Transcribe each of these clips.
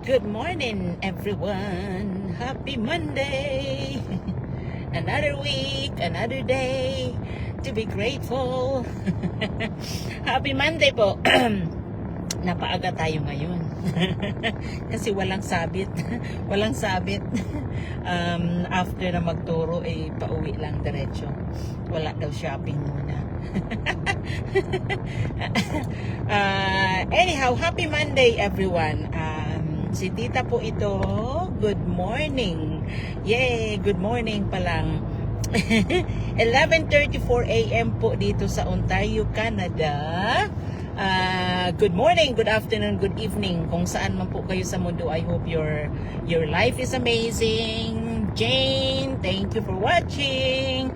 Good morning, everyone. Happy Monday. Another week, another day to be grateful. Happy Monday po. Napaaga tayo ngayon. Kasi walang sabit. Walang sabit. After na magturo, pauwi lang diretso. Wala daw shopping muna. Anyhow, happy Monday, everyone. Si Tita po ito. Good morning. Yay, good morning pa lang. 11:34 a.m. po dito sa Ontario, Canada. Good morning, good afternoon, good evening. Kung saan man po kayo sa mundo, I hope your life is amazing. Jane, thank you for watching.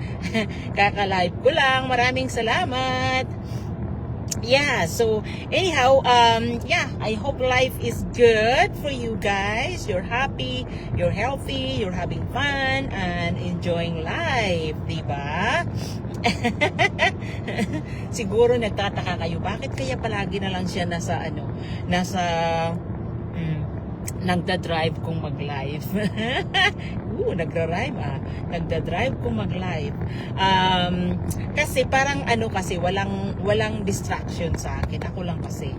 Kaka-live ko lang. Maraming salamat. Yeah, so anyhow, I hope life is good for you guys. You're happy, you're healthy, you're having fun and enjoying life, diba? Siguro nagtataka kayo, bakit kaya palagi na lang siya nasa nagda-drive kung mag-live. Nagra-rhyme Nagda-drive kung mag-live. Kasi parang kasi walang distraction sa akin. Ako lang kasi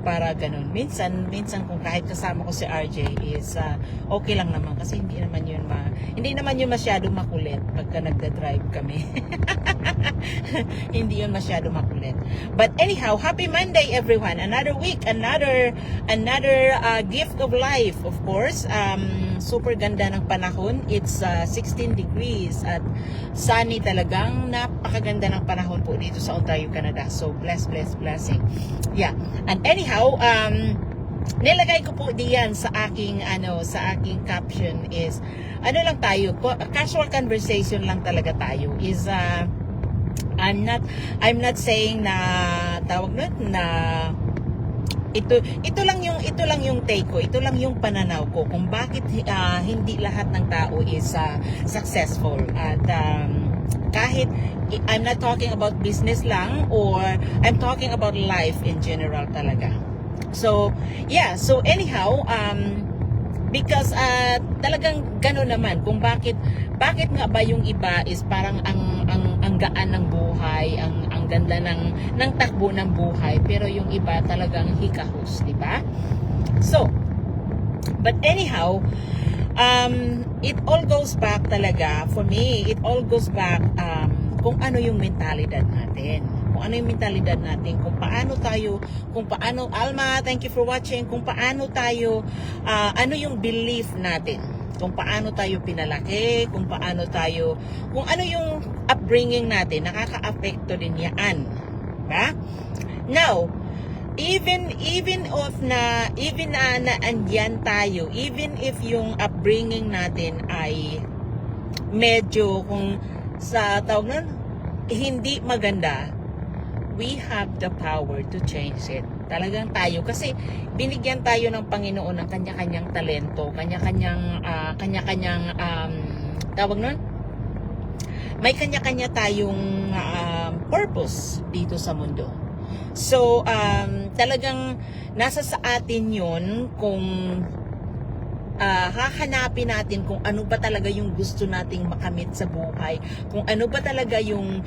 para ganun. Minsan kung kahit kasama ko si RJ is okay lang naman kasi hindi naman yun masyado makulit pagka nagda-drive kami. Hindi yun masyado makulit. But anyhow, happy Monday everyone. Another week, another gift of life, of course. Super ganda ng panahon. It's 16 degrees at sunny, talagang napakaganda ng panahon po dito sa Ontario, Canada. So blessing. Yeah. And anyhow, nilagay ko po diyan sa aking caption is lang tayo, casual conversation lang talaga tayo. Is I'm not saying na tawag nun na ito lang yung take ko, ito lang yung pananaw ko kung bakit hindi lahat ng tao is successful. At kahit I'm not talking about business lang, or I'm talking about life in general talaga. So yeah, so anyhow, because talagang gano'n naman kung bakit nga ba yung iba is parang ang gaan ng buhay, ang ganda ng takbo ng buhay, pero yung iba talagang hikahos, di ba? So, but anyhow, it all goes back talaga, for me, it all goes back kung ano yung mentalidad natin. Kung ano yung mentalidad natin, kung paano, Alma, thank you for watching, kung paano tayo, ano yung belief natin, kung paano tayo pinalaki, kung ano yung upbringing natin, nakaka-apekto din yan. Diba? Now, even na andyan tayo, even if yung upbringing natin ay medyo kung sa tawag nun, hindi maganda, we have the power to change it. Talagang tayo, kasi binigyan tayo ng Panginoon ng kanya-kanyang talento, kanya-kanyang tawag nun, may kanya-kanya tayong purpose dito sa mundo. So talagang nasa sa atin yun kung hahanapin natin kung ano ba talaga yung gusto nating makamit sa buhay, kung ano ba talaga yung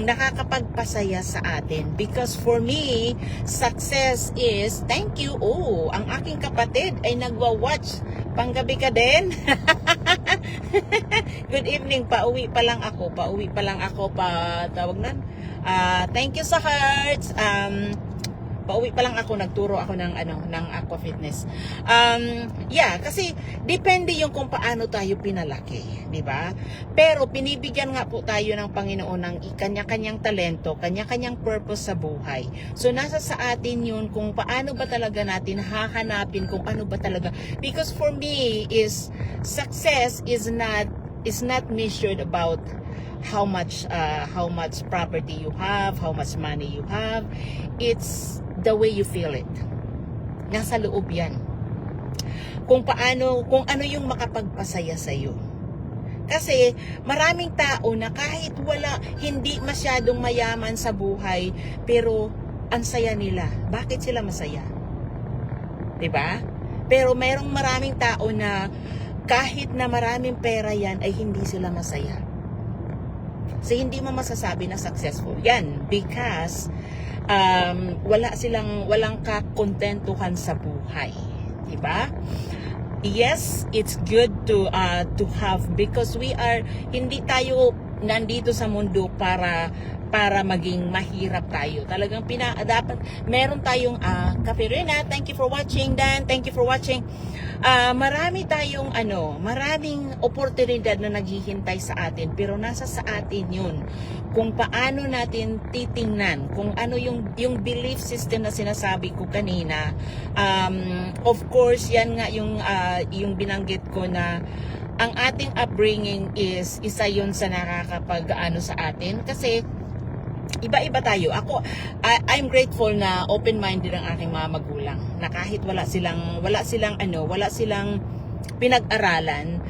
nakakapagpasaya sa atin. Because for me, success is, thank you, ang aking kapatid ay nagwa-watch, panggabi ka din. Good evening, pauwi pa lang ako tawag nan. Thank you sa hearts. Pauwi pa lang ako, nagturo ako ng Aqua Fitness. Yeah, kasi depende yung kung paano tayo pinalaki, di ba? Pero pinibigyan nga po tayo ng Panginoon ng kanya-kanyang talento, kanya-kanyang purpose sa buhay. So nasa sa atin yun kung paano ba talaga natin hahanapin kung ano ba talaga. Because for me is success is not measured about how much property you have, how much money you have. It's the way you feel it. Nasa loob yan. Kung ano yung makapagpasaya sa iyo. Kasi maraming tao na kahit hindi masyadong mayaman sa buhay, pero ang saya nila. Bakit sila masaya? 'Di ba? Pero mayroong maraming tao na kahit na maraming pera yan ay hindi sila masaya. So hindi mo masasabi na successful yan because walang kakontentuhan sa buhay, diba? Yes, it's good to have because hindi tayo nandito sa mundo para maging mahirap tayo. Talagang dapat meron tayong Katerina, thank you for watching. Dan, thank you for watching. Maraming oportunidad na naghihintay sa atin, pero nasa sa atin 'yun. Kung paano natin titingnan, kung ano yung belief system na sinasabi ko kanina. Of course, yan nga yung binanggit ko na ang ating upbringing is isa yun sa nakakapag-ano sa atin kasi iba-iba tayo. I'm grateful na open-minded ang aking mga magulang na kahit wala silang pinag-aralan.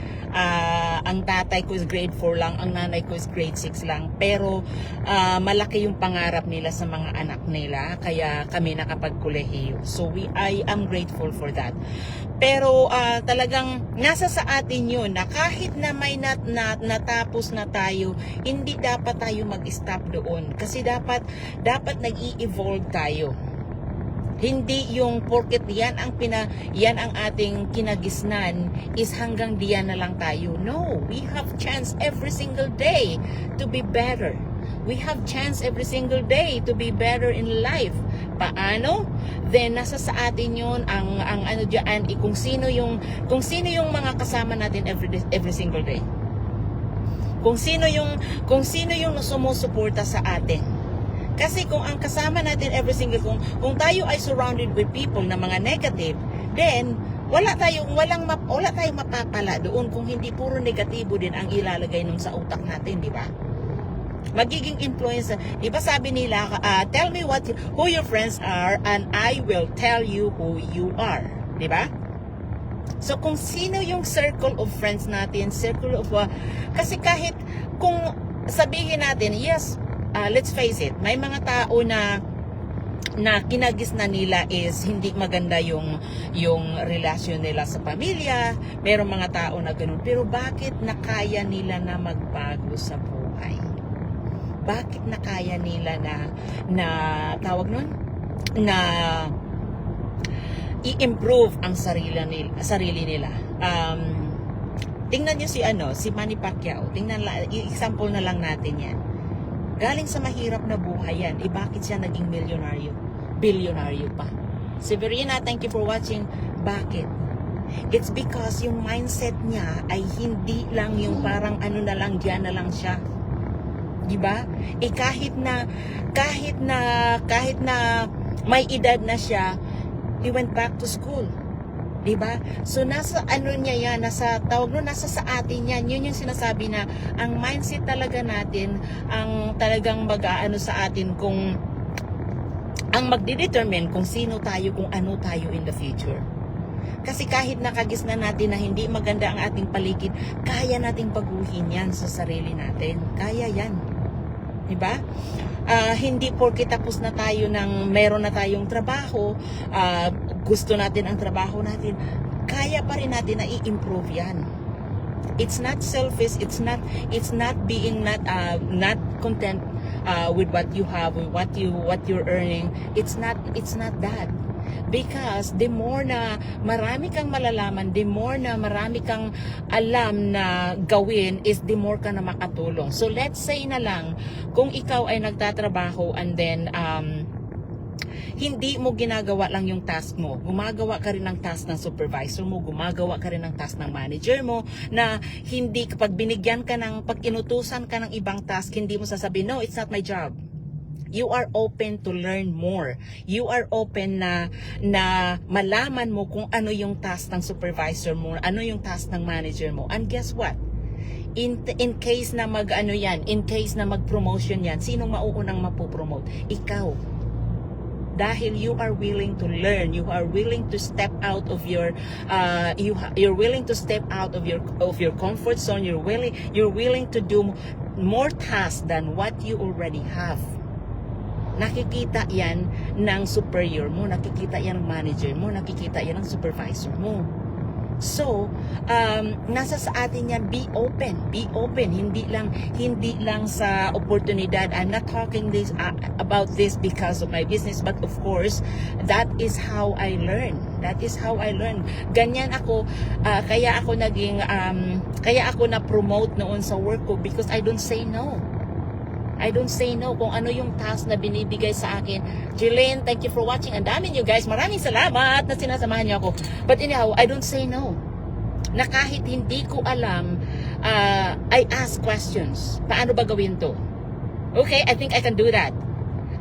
Ang tatay ko is grade 4 lang, ang nanay ko is grade 6 lang, pero malaki yung pangarap nila sa mga anak nila, kaya kami nakapagkolehiyo. So I am grateful for that. Pero talagang nasa sa atin yun na kahit na may natapos na tayo, hindi dapat tayo mag-stop doon kasi dapat nag-i-evolve tayo. Hindi yung porket yan ang ating kinagisnan is hanggang diyan na lang tayo. No, we have chance every single day to be better. We have chance every single day to be better in life. Paano? Then nasa sa atin yun ang ano diyan, kung sino yung mga kasama natin every single day. Kung sino yung sumusuporta sa atin. Kasi kung ang kasama natin every single kung tayo ay surrounded with people na mga negative, then wala tayong mapapala doon kung hindi puro negatibo din ang ilalagay nung sa utak natin, di ba? Magiging influencer. Di ba sabi nila, tell me who your friends are and I will tell you who you are. Di ba? So kung sino yung circle of friends natin, kasi kahit kung sabihin natin, yes, let's face it, may mga tao na kinagisnan nila is hindi maganda yung relasyon nila sa pamilya. Merong mga tao na ganun. Pero bakit nakaya nila na magbago sa buhay? Bakit nakaya nila na tawag nun? Na i-improve ang sarili nila. Tingnan niyo si Manny Pacquiao. Example na lang natin yan. Galing sa mahirap na buhay yan. Bakit siya naging milyonaryo? Bilyonaryo pa. Severina, thank you for watching. Bakit? It's because yung mindset niya ay hindi lang yung parang ano na lang, diyan na lang siya. Diba? Kahit na may edad na siya, he went back to school. Diba? So nasa niya yan, nasa sa atin yan. Yun yung sinasabi na ang mindset talaga natin ang talagang mag-aano sa atin kung ang magdedetermine kung sino tayo, kung ano tayo in the future. Kasi kahit nakagisnan natin na hindi maganda ang ating paligid, kaya nating baguhin yan sa sarili natin. Kaya yan. Diba? Hindi porke tapos na tayo meron na tayong trabaho, gusto natin ang trabaho natin, kaya pa rin natin na i-improve yan. It's not selfish, it's not being not content with what you have, with what you're earning. It's not that. Because the more na marami kang malalaman, the more na marami kang alam na gawin, is the more ka na makatulong. So let's say na lang, kung ikaw ay nagtatrabaho and then hindi mo ginagawa lang yung task mo, gumagawa ka rin ng task ng supervisor mo, gumagawa ka rin ng task ng manager mo, na hindi kapag binigyan ka pag inutusan ka ng ibang task, hindi mo sasabihin, no, it's not my job. You are open to learn more. You are open na malaman mo kung ano yung task ng supervisor mo, ano yung task ng manager mo. And guess what? In case na in case na mag-promotion yan, sinong mauunang mapopromote? Ikaw. Dahil you are willing to learn, you are willing to step out of your you're willing to step out of your comfort zone. You're willing to do more tasks than what you already have. nakikita yan ng superior mo, nakikita yan ng manager mo, nakikita yan ng supervisor mo. So, nasa sa atin yan, be open, hindi lang sa oportunidad. I'm not talking about this because of my business, but of course, that is how I learn. Ganyan ako, kaya ako na-promote noon sa work ko because I don't say no. Kung ano yung task na binibigay sa akin. Jillian, thank you for watching. Ang dami nyo guys. Maraming salamat na sinasamahan nyo ako. But anyhow, I don't say no. Na kahit hindi ko alam, I ask questions. Paano ba gawin to? Okay, I think I can do that.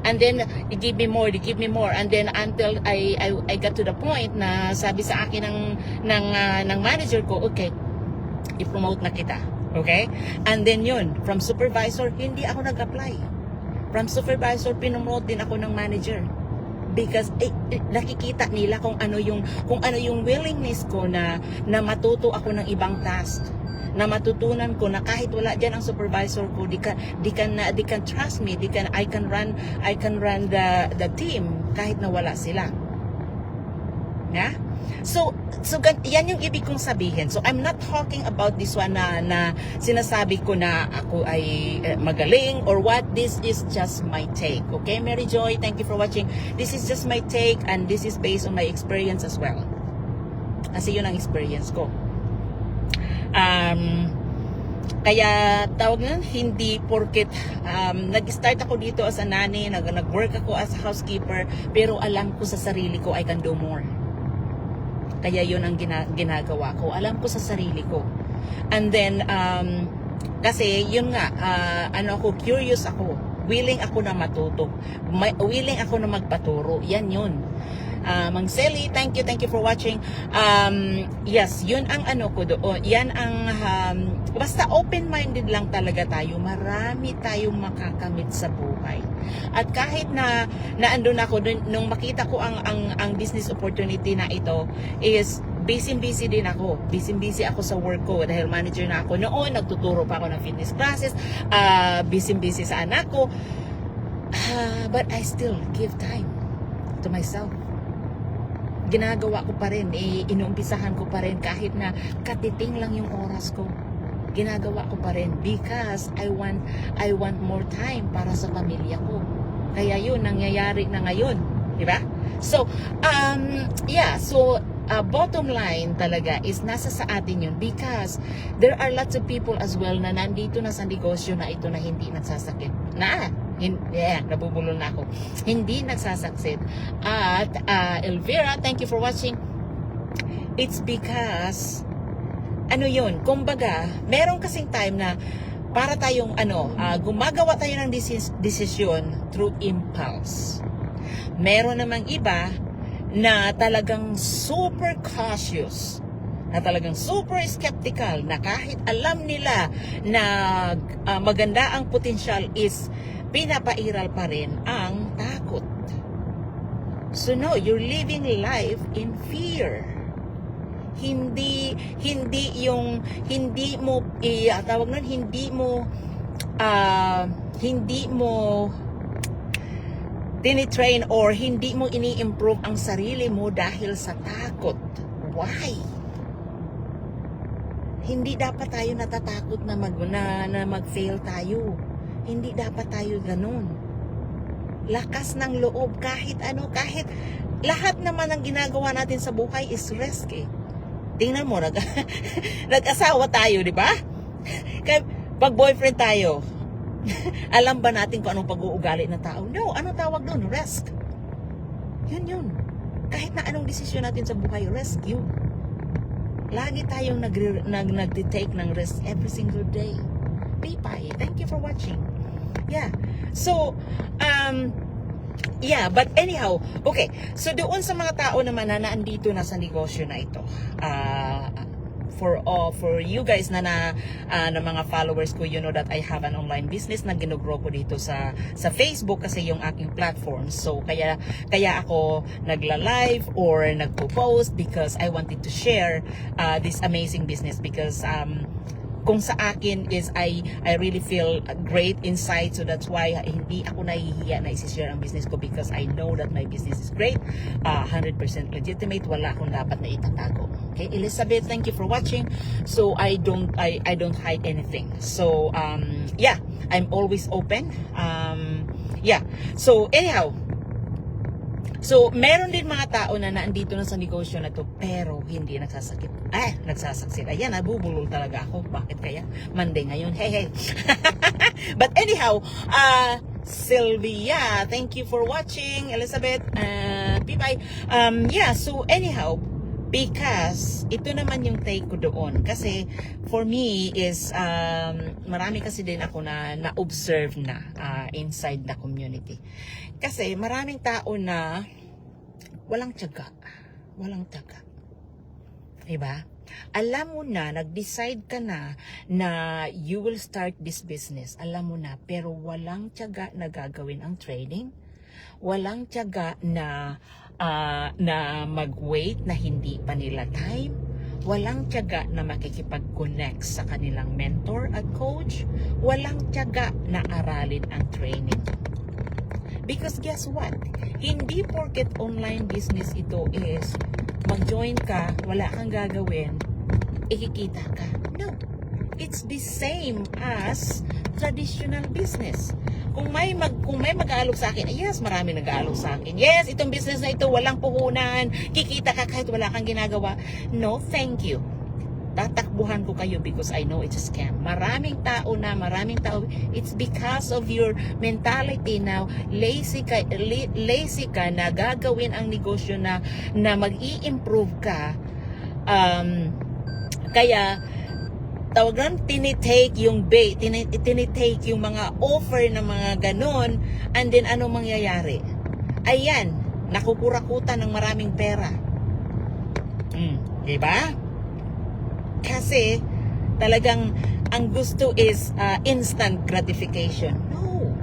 And then, they give me more. And then, until I got to the point na sabi sa akin ng manager ko, okay, i-promote na kita. Okay? And then yun, from supervisor, hindi ako nag-apply. From supervisor, pinomote din ako ng manager. Because nakikita nila kung ano yung willingness ko na matuto ako ng ibang task. Na matutunan ko na kahit wala diyan ang supervisor ko, they can trust me, I can run the team kahit na wala sila. Yeah? So yan yung ibig kong sabihin. So I'm not talking about this one na sinasabi ko na ako ay magaling or what. This is just my take. Okay, Mary Joy, thank you for watching. This is just my take and this is based on my experience as well. Kasi yun ang experience ko. Kaya tawag na, hindi porket nag-start ako dito as a nanny, nag-work ako as a housekeeper, pero alam ko sa sarili ko I can do more. Kaya yun ang ginagawa ko. Alam ko sa sarili ko. And then, kasi yun nga, curious ako. Willing ako na matuto. Willing ako na magpaturo. Yan yun. Mang Selly, thank you for watching. Yes, yun ang ko doon. Yan ang, basta open-minded lang talaga tayo. Marami tayong makakamit sa buhay. At kahit na andun ako, nung makita ko ang business opportunity na ito, is busy din ako. Busy ako sa work ko dahil manager na ako. Noon, nagtuturo pa ako ng fitness classes. Busy sa anak ko. But I still give time to myself. Ginagawa ko pa rin, inuumpisahan ko pa rin kahit na katiting lang yung oras ko. Ginagawa ko pa rin because I want more time para sa pamilya ko. Kaya yun, nangyayari na ngayon. Diba? So, bottom line talaga is nasa sa atin yun because there are lots of people as well na nandito na sa negosyo na ito na hindi nagsasakit. Nabubulol na ako. Hindi nagsasaksit. At Elvira, thank you for watching. It's because yun, kumbaga, meron kasing time na para tayong gumagawa tayo ng desisyon through impulse. Meron namang iba na talagang super cautious, na talagang super skeptical, na kahit alam nila na maganda ang potential is pinapairal pa rin ang takot. So no, you're living life in fear. Hindi mo tinitrain or hindi mo ini-improve ang sarili mo dahil sa takot. Why? Hindi dapat tayo natatakot na mag-fail tayo. Hindi dapat tayo ganun. Lakas ng loob kahit lahat naman ng ginagawa natin sa buhay is risk eh. Tingnan mo, nag-asawa tayo, di ba? Kaya pag boyfriend tayo, alam ba natin kung anong pag-uugali ng tao? No, anong tawag doon? Risk. Yun. Kahit na anong desisyon natin sa buhay, risk yun. Lagi tayong nag-take ng risk every single day. Pipay, thank you for watching. Yeah. So, but anyhow, okay. So, doon sa mga tao naman na naandito na sa negosyo na ito, for you guys na mga followers ko, you know that I have an online business na ginugrow ko dito sa Facebook kasi yung aking platform. So kaya ako nagla-live or nagpo-post because I wanted to share this amazing business because kung sa akin is I really feel great inside, so that's why hindi ako nahihiya na i-share ang business ko, because I know that my business is great, 100% legitimate, wala akong dapat na itatago. Okay, Elizabeth, thank you for watching. So I don't hide anything. So yeah, I'm always open. Yeah, so anyhow, so, meron din mga tao na naandito na sa negosyo na to pero hindi nagsasakit. Nagsasaksit. Ayan, nabubulol talaga ako. Bakit kaya? Monday ngayon. Hey. But anyhow, Sylvia, thank you for watching. Elizabeth, Pipay. Yeah, so anyhow, because ito naman yung take ko doon. Kasi for me is marami kasi din ako na observe na inside the community. Kasi maraming tao na walang tiyaga. Diba? Alam mo na, nag-decide ka na you will start this business. Alam mo na, pero walang tiyaga na gagawin ang training. Walang tiyaga na mag-wait na hindi pa nila time. Walang tiyaga na makikipag-connect sa kanilang mentor at coach. Walang tiyaga na aralin ang training. Because guess what? Hindi porket online business ito is mag-join ka, wala kang gagawin, ikikita ka. No. It's the same as traditional business. Kung may mag-aalok sa akin, yes, marami nag-aalok sa akin. Yes, itong business na ito, walang puhunan, kikita ka kahit wala kang ginagawa. No, thank you. Tatakbuhan ko kayo because I know it's a scam. Maraming tao, it's because of your mentality now, lazy ka na gagawin ang negosyo na mag-i-improve ka. Kaya tawag lang, tinitake yung bait, tinitake yung mga offer na mga ganon, and then ano mangyayari? Ayan, nakukurakutan ng maraming pera. Diba? Kasi talagang ang gusto is instant gratification. No.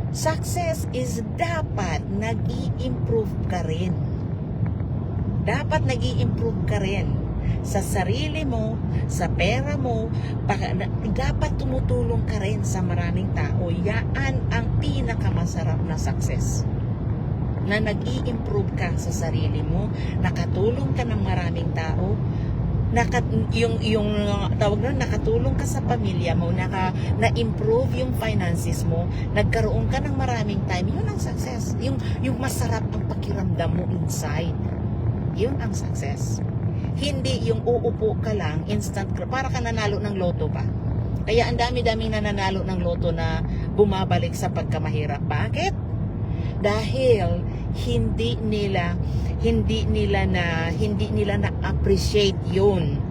Success is dapat nag-i-improve ka rin. Dapat nag-i-improve ka rin sa sarili mo, sa pera mo, dapat tumutulong ka rin sa maraming tao. Yan ang pinakamasarap na success. Na nag-i-improve ka sa sarili mo, nakatulong ka ng maraming tao, nakatulong ka sa pamilya mo, na-improve yung finances mo, nagkaroon ka ng maraming time, yun ang success. Yung masarap ang pakiramdam mo inside. Yun ang success. Hindi yung uupo ka lang, instant, para ka nanalo ng loto pa. Kaya ang dami-daming nananalo ng loto na bumabalik sa pagkamahirap. Bakit? Dahil hindi nila na appreciate yung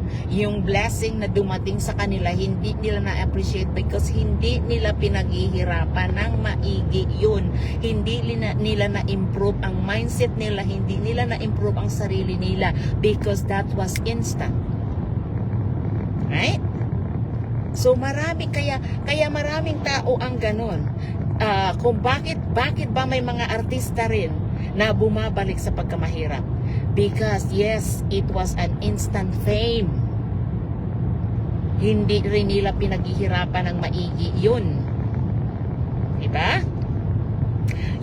blessing na dumating sa kanila, hindi nila na appreciate because hindi nila pinaghihirapan ng maigi yun. Hindi nila na improve ang mindset nila, hindi nila na improve ang sarili nila because that was instant. Right? So kaya maraming tao ang ganon. Kung bakit ba may mga artista rin na bumabalik sa pagkamahirap? Because yes, it was an instant fame. Hindi rin nila pinaghihirapan ng maigi yun. Diba?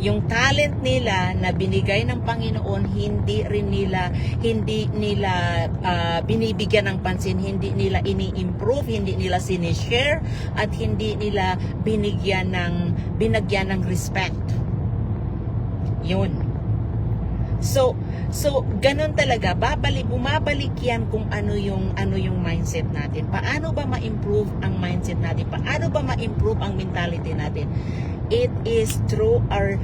Yung talent nila na binigay ng Panginoon, hindi nila binibigyan ng pansin, hindi nila ini-improve, hindi nila sinishare, at hindi nila binigyan ng respect. Yun. So ganun talaga, bumabalik yan kung ano yung mindset natin. Paano ba ma-improve ang mindset natin? Paano ba ma-improve ang mentality natin? It is through our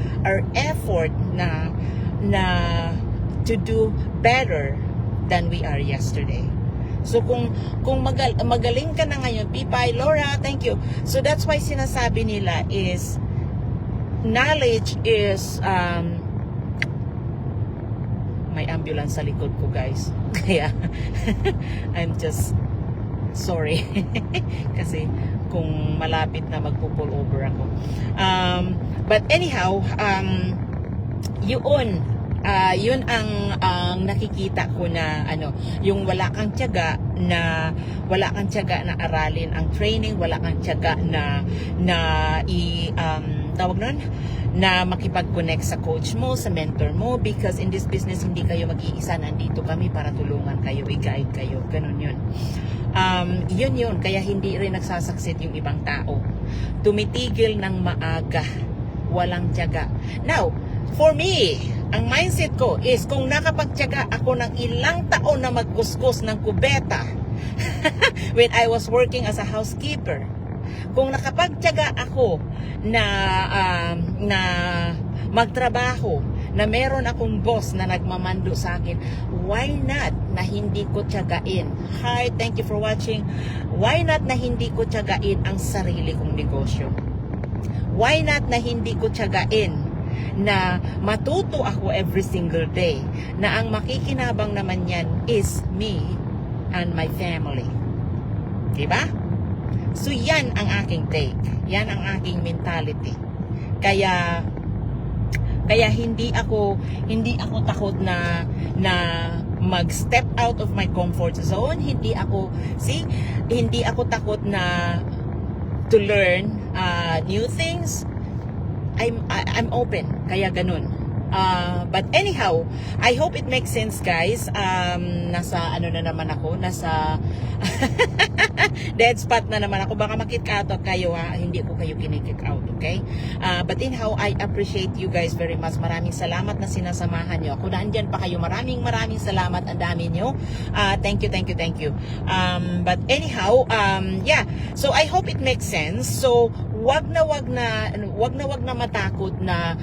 effort na to do better than we are yesterday. So kung magaling ka na ngayon, Pipay, Laura, thank you. So that's why sinasabi nila is knowledge is may ambulance sa likod ko, guys. Kaya I'm just sorry. Kasi kung malapit na magpo-pull over ako. But anyhow, yun ang ang nakikita ko na yung wala kang tiyaga na aralin ang training, wala kang tiyaga tawag nun, na makipag-connect sa coach mo, sa mentor mo, because in this business hindi kayo mag-iisa, nandito kami para tulungan kayo, i-guide kayo, ganun yun. Yun, kaya hindi rin nagsasucceed yung ibang tao. Tumitigil ng maaga, walang tiyaga. Now, for me, ang mindset ko is kung nakapagtiyaga ako ng ilang taon na magkuskus ng kubeta when I was working as a housekeeper, kung nakapagtiyaga ako na magtrabaho, na meron akong boss na nagmamando sa akin, why not na hindi ko tiyagain? Hi, thank you for watching. Why not na hindi ko tiyagain ang sarili kong negosyo? Why not na hindi ko tiyagain na matuto ako every single day, na ang makikinabang naman yan is me and my family? Diba? So yan ang aking take. Yan ang aking mentality. Kaya hindi ako takot na mag-step out of my comfort zone. Hindi ako takot na to learn new things. I'm open. Kaya ganun. But anyhow, I hope it makes sense, guys. Nasa na naman ako, nasa dead spot na naman ako. Baka makik out kayo, hindi ko kayo kinikik out, okay? But anyhow, I appreciate you guys very much. Maraming salamat na sinasamahan nyo ako. Naandyan pa kayo. Maraming salamat. Ang dami nyo. Thank you. But anyhow, yeah. So I hope it makes sense. So wag na matakot na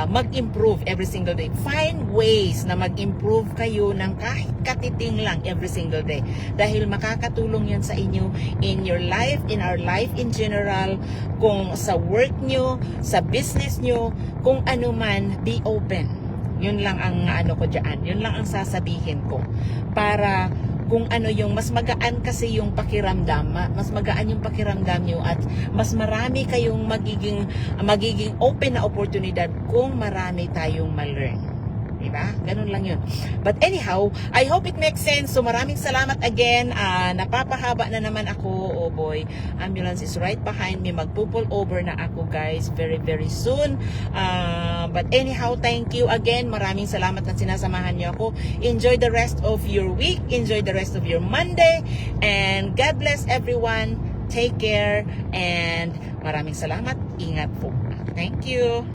mag-improve every single day. Find ways na mag-improve kayo ng kahit katiting lang every single day. Dahil makakatulong yan sa inyo in your life, in our life in general, kung sa work nyo, sa business nyo, kung ano man, be open. Yun lang ang ko dyan. Yun lang ang sasabihin ko. Para kung yung mas magaan kasi yung pakiramdam, mas magaan yung pakiramdam nyo at mas marami kayong magiging open na oportunidad kung marami tayong ma-learn. Diba? Ganun lang yun. But anyhow, I hope it makes sense. So maraming salamat again. Napapahaba na naman ako. Oh boy, ambulance is right behind me. Magpo-pull over na ako, guys, very very soon. But anyhow, thank you again. Maraming salamat na sinasamahan niyo ako. Enjoy the rest of your week. Enjoy the rest of your Monday. And God bless everyone. Take care. And maraming salamat. Ingat po. Thank you.